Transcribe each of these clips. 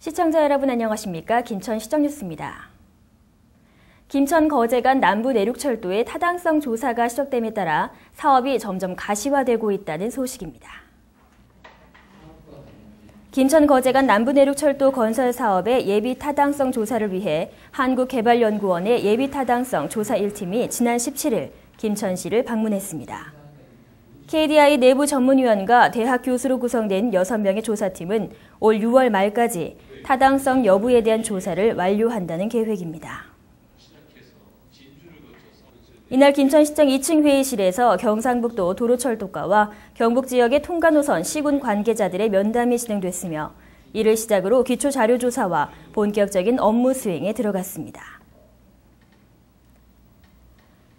시청자 여러분 안녕하십니까? 김천시정뉴스입니다. 김천 거제간 남부 내륙철도의 타당성 조사가 시작됨에 따라 사업이 점점 가시화되고 있다는 소식입니다. 김천 거제간 남부 내륙철도 건설 사업의 예비 타당성 조사를 위해 한국개발연구원의 예비 타당성 조사 1팀이 지난 17일 김천시를 방문했습니다. KDI 내부 전문위원과 대학 교수로 구성된 6명의 조사팀은 올 6월 말까지 타당성 여부에 대한 조사를 완료한다는 계획입니다. 이날 김천시청 2층 회의실에서 경상북도 도로철도과와 경북 지역의 통가노선 시군 관계자들의 면담이 진행됐으며 이를 시작으로 기초자료조사와 본격적인 업무 수행에 들어갔습니다.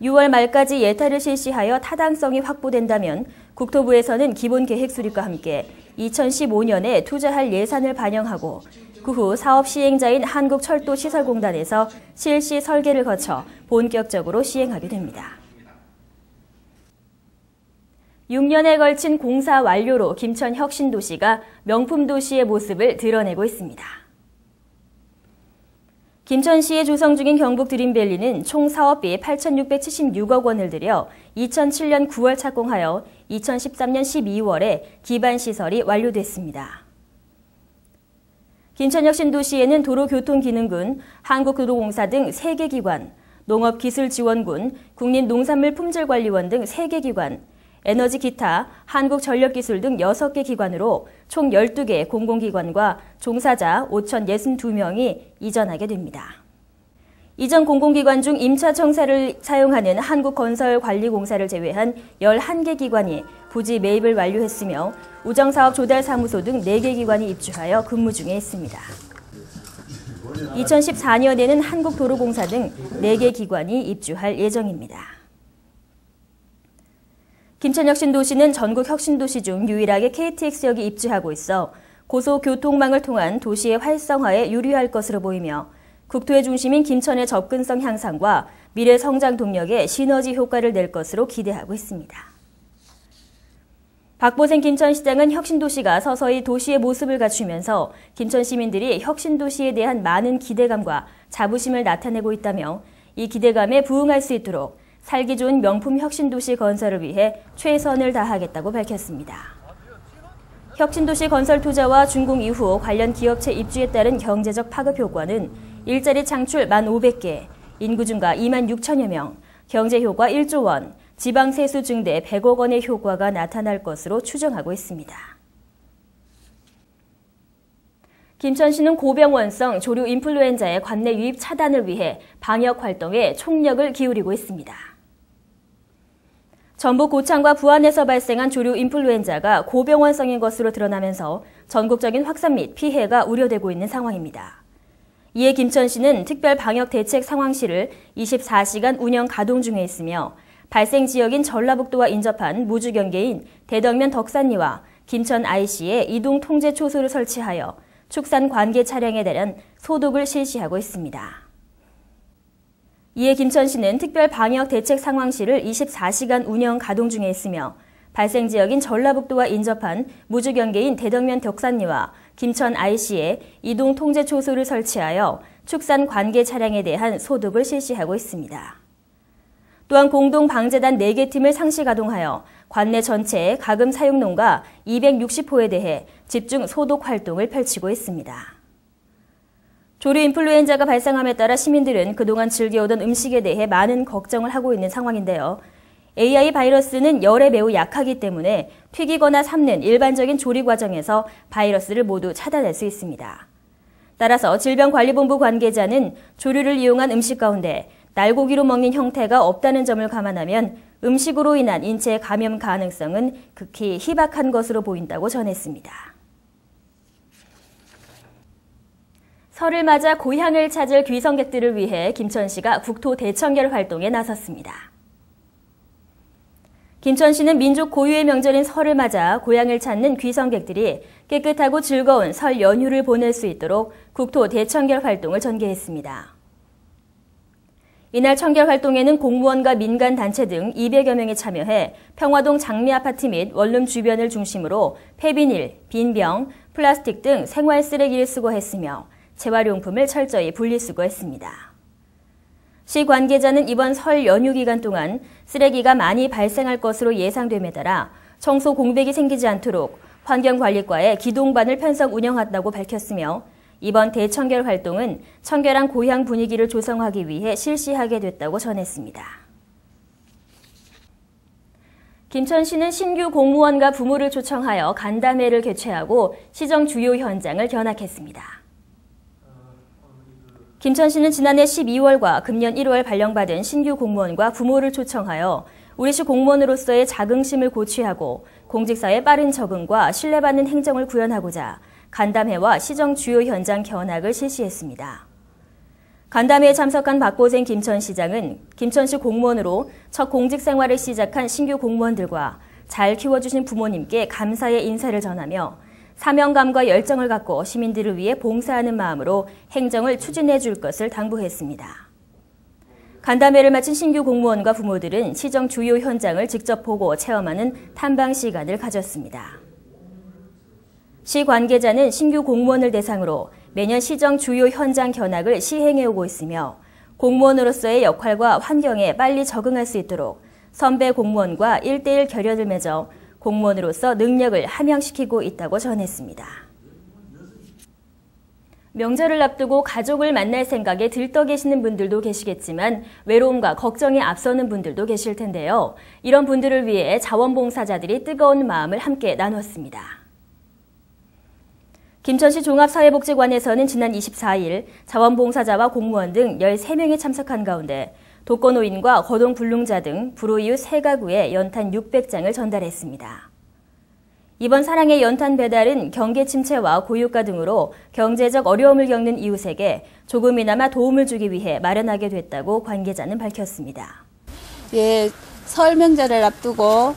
6월 말까지 예타를 실시하여 타당성이 확보된다면 국토부에서는 기본계획 수립과 함께 2015년에 투자할 예산을 반영하고 그 후 사업 시행자인 한국철도시설공단에서 실시 설계를 거쳐 본격적으로 시행하게 됩니다. 6년에 걸친 공사 완료로 김천 혁신도시가 명품도시의 모습을 드러내고 있습니다. 김천시에 조성 중인 경북 드림밸리는 총 사업비 8,676억 원을 들여 2007년 9월 착공하여 2013년 12월에 기반시설이 완료됐습니다. 김천혁신도시에는 도로교통기능군, 한국도로공사 등 3개 기관, 농업기술지원군, 국립농산물품질관리원 등 3개 기관, 에너지 기타, 한국전력기술 등 6개 기관으로 총 12개 공공기관과 종사자 5,062명이 이전하게 됩니다. 이전 공공기관 중 임차 청사를 사용하는 한국건설관리공사를 제외한 11개 기관이 부지 매입을 완료했으며 우정사업 조달사무소 등 4개 기관이 입주하여 근무 중에 있습니다. 2014년에는 한국도로공사 등 4개 기관이 입주할 예정입니다. 김천혁신도시는 전국 혁신도시 중 유일하게 KTX역이 입주하고 있어 고속교통망을 통한 도시의 활성화에 유리할 것으로 보이며 국토의 중심인 김천의 접근성 향상과 미래 성장 동력에 시너지 효과를 낼 것으로 기대하고 있습니다. 박보생 김천시장은 혁신도시가 서서히 도시의 모습을 갖추면서 김천 시민들이 혁신도시에 대한 많은 기대감과 자부심을 나타내고 있다며 이 기대감에 부응할 수 있도록 살기 좋은 명품 혁신도시 건설을 위해 최선을 다하겠다고 밝혔습니다. 혁신도시 건설 투자와 준공 이후 관련 기업체 입주에 따른 경제적 파급 효과는 일자리 창출 1,500개, 인구 증가 26,000여 명, 경제 효과 1조 원, 지방 세수 증대 100억 원의 효과가 나타날 것으로 추정하고 있습니다. 김천시는 고병원성 조류 인플루엔자의 관내 유입 차단을 위해 방역 활동에 총력을 기울이고 있습니다. 전북 고창과 부안에서 발생한 조류 인플루엔자가 고병원성인 것으로 드러나면서 전국적인 확산 및 피해가 우려되고 있는 상황입니다. 이에 김천시는 특별 방역 대책 상황실을 24시간 운영 가동 중에 있으며 발생 지역인 전라북도와 인접한 무주경계인 대덕면 덕산리와 김천 IC에 이동 통제 초소를 설치하여 축산 관계 차량에 대한 소독을 실시하고 있습니다. 이에 김천시는 특별 방역 대책 상황실을 24시간 운영 가동 중에 있으며 발생 지역인 전라북도와 인접한 무주경계인 대덕면 덕산리와 김천 IC에 이동 통제 초소를 설치하여 축산 관계 차량에 대한 소독을 실시하고 있습니다. 또한 공동방재단 4개 팀을 상시 가동하여 관내 전체의 가금 사육농가 260호에 대해 집중 소독 활동을 펼치고 있습니다. 조류 인플루엔자가 발생함에 따라 시민들은 그동안 즐겨오던 음식에 대해 많은 걱정을 하고 있는 상황인데요. AI 바이러스는 열에 매우 약하기 때문에 튀기거나 삶는 일반적인 조리 과정에서 바이러스를 모두 차단할 수 있습니다. 따라서 질병관리본부 관계자는 조류를 이용한 음식 가운데 날고기로 먹는 형태가 없다는 점을 감안하면 음식으로 인한 인체 감염 가능성은 극히 희박한 것으로 보인다고 전했습니다. 설을 맞아 고향을 찾을 귀성객들을 위해 김천시가 국토 대청결 활동에 나섰습니다. 김천시는 민족 고유의 명절인 설을 맞아 고향을 찾는 귀성객들이 깨끗하고 즐거운 설 연휴를 보낼 수 있도록 국토 대청결 활동을 전개했습니다. 이날 청결 활동에는 공무원과 민간 단체 등 200여 명이 참여해 평화동 장미아파트 및 원룸 주변을 중심으로 폐비닐, 빈병, 플라스틱 등 생활 쓰레기를 수거했으며 재활용품을 철저히 분리수거했습니다. 시 관계자는 이번 설 연휴 기간 동안 쓰레기가 많이 발생할 것으로 예상됨에 따라 청소 공백이 생기지 않도록 환경관리과에 기동반을 편성 운영한다고 밝혔으며 이번 대청결 활동은 청결한 고향 분위기를 조성하기 위해 실시하게 됐다고 전했습니다. 김천시는 신규 공무원과 부모를 초청하여 간담회를 개최하고 시정 주요 현장을 견학했습니다. 김천시는 지난해 12월과 금년 1월 발령받은 신규 공무원과 부모를 초청하여 우리시 공무원으로서의 자긍심을 고취하고 공직사의 빠른 적응과 신뢰받는 행정을 구현하고자 간담회와 시정 주요 현장 견학을 실시했습니다. 간담회에 참석한 박보생 김천시장은 김천시 공무원으로 첫 공직 생활을 시작한 신규 공무원들과 잘 키워주신 부모님께 감사의 인사를 전하며 사명감과 열정을 갖고 시민들을 위해 봉사하는 마음으로 행정을 추진해 줄 것을 당부했습니다. 간담회를 마친 신규 공무원과 부모들은 시정 주요 현장을 직접 보고 체험하는 탐방 시간을 가졌습니다. 시 관계자는 신규 공무원을 대상으로 매년 시정 주요 현장 견학을 시행해 오고 있으며 공무원으로서의 역할과 환경에 빨리 적응할 수 있도록 선배 공무원과 1:1 결연을 맺어 공무원으로서 능력을 함양시키고 있다고 전했습니다. 명절을 앞두고 가족을 만날 생각에 들떠 계시는 분들도 계시겠지만 외로움과 걱정이 앞서는 분들도 계실 텐데요. 이런 분들을 위해 자원봉사자들이 뜨거운 마음을 함께 나눴습니다. 김천시 종합사회복지관에서는 지난 24일 자원봉사자와 공무원 등 13명이 참석한 가운데 독거노인과 거동불능자 등 불우이웃 3가구에 연탄 600장을 전달했습니다. 이번 사랑의 연탄 배달은 경계 침체와 고유가 등으로 경제적 어려움을 겪는 이웃에게 조금이나마 도움을 주기 위해 마련하게 됐다고 관계자는 밝혔습니다. 예, 설 명절을 앞두고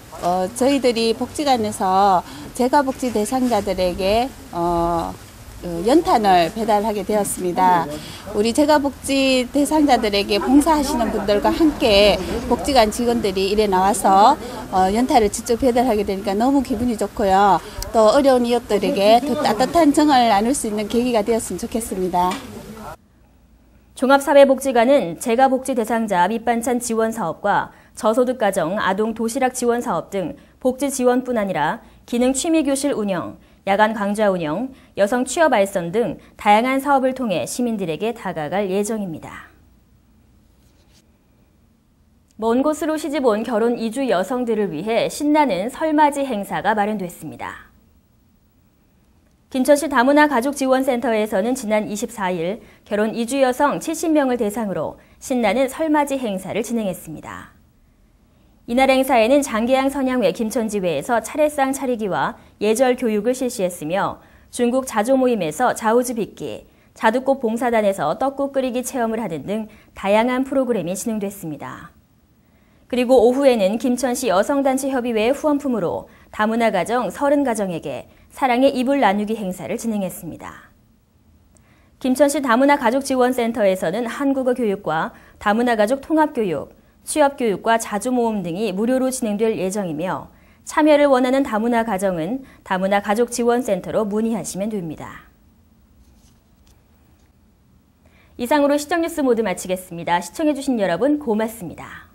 저희들이 복지관에서 재가복지 대상자들에게 연탄을 배달하게 되었습니다. 우리 재가복지 대상자들에게 봉사하시는 분들과 함께 복지관 직원들이 이래 나와서 연탄을 직접 배달하게 되니까 너무 기분이 좋고요. 또 어려운 이웃들에게 더 따뜻한 정을 나눌 수 있는 계기가 되었으면 좋겠습니다. 종합사회복지관은 재가복지 대상자 밑반찬 지원 사업과 저소득 가정 아동 도시락 지원 사업 등 복지 지원뿐 아니라 기능 취미교실 운영, 야간 강좌 운영, 여성 취업 알선 등 다양한 사업을 통해 시민들에게 다가갈 예정입니다. 먼 곳으로 시집 온 결혼 이주 여성들을 위해 신나는 설맞이 행사가 마련됐습니다. 김천시 다문화 가족지원센터에서는 지난 24일 결혼 이주 여성 70명을 대상으로 신나는 설맞이 행사를 진행했습니다. 이날 행사에는 장계양 선양회 김천지회에서 차례상 차리기와 예절 교육을 실시했으며 중국 자조 모임에서 자우즈 빚기, 자두꽃 봉사단에서 떡국 끓이기 체험을 하는 등 다양한 프로그램이 진행됐습니다. 그리고 오후에는 김천시 여성단체협의회 후원품으로 다문화 가정 30가정에게 사랑의 이불 나누기 행사를 진행했습니다. 김천시 다문화 가족지원센터에서는 한국어 교육과 다문화 가족 통합교육, 취업교육과 자주모임 등이 무료로 진행될 예정이며 참여를 원하는 다문화 가정은 다문화 가족지원센터로 문의하시면 됩니다. 이상으로 시정뉴스 모두 마치겠습니다. 시청해주신 여러분 고맙습니다.